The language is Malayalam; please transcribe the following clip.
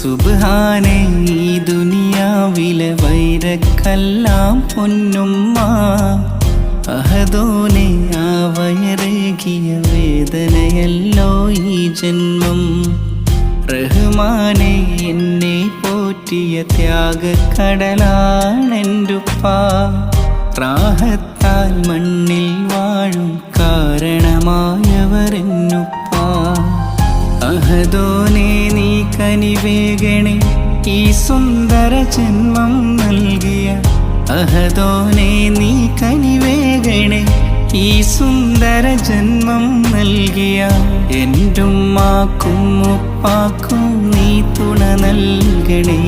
സുബ്ഹാനേ ഈ ദുനിയാവിലെ വൈരക്കെല്ലാം പൊന്നുമ്മ. അഹദോനെ ആ വയറേകിയ വേദനയല്ലോ ഈ ജന്മം. റഹ്മാനെ എന്നെ പോറ്റിയ ത്യാഗക്കടലാണെൻ്റുപ്പ. റാഹത്താൽ മണ്ണിൽ വാഴും കാരണമായവരെന്നുപ്പ. അഹദോനെ നീ കനിവേഗണേ ഈ സുന്ദര ജന്മം നൽകിയ. അഹദോനെ നീ കനിവേഗണേ ഈ സുന്ദര ജന്മം നൽകിയ. എൻ്റുമ്മാക്കും ഉപ്പാക്കും നീ തുണ നൽകണേ.